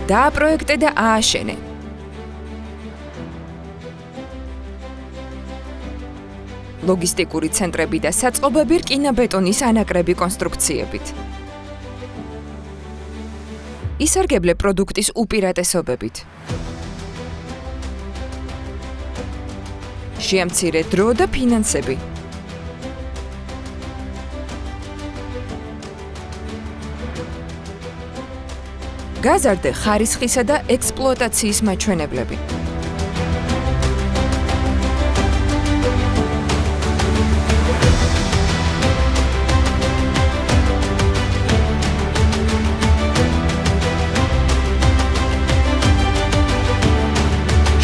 დააპროექტე და ააშენე. ლოგისტიკური ცენტრები და საწყობები რკინა-ბეტონის ანაკრები კონსტრუქციებით. ისარგებლე პროდუქტის უპირატესობებით. შეამცირე დრო და ფინანსები. გაზარდე ხარისხისა და ექსპლუატაციის მაჩვენებლები.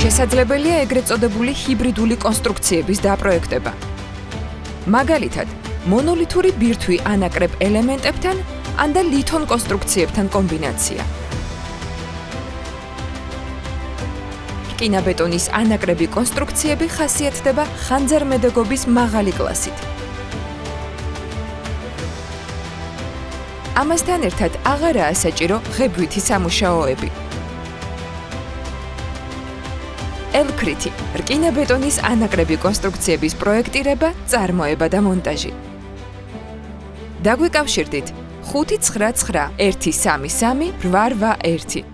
შესაძლებელია ეგრეთ წოდებული ჰიბრიდული კონსტრუქციების დაპროექტება. მაგალითად, მონოლითური ბირთვი ანაკრებ ელემენტებთან ან და ლითონ კონსტრუქციებთან კომბინაცია. რკინა-ბეტონის ანაკრები კონსტრუქციები ხასიათდება ხანძარმედეგობის მაღალი კლასით. ამასთან ერთად აღარაა საჭირო ღებვითი სამუშაოები. ელქრითი, რკინა-ბეტონის ანაკრები კონსტრუქციების პროექტირება, წარმოება და მონტაჟი. დაგვიკავშირდით 599 133 881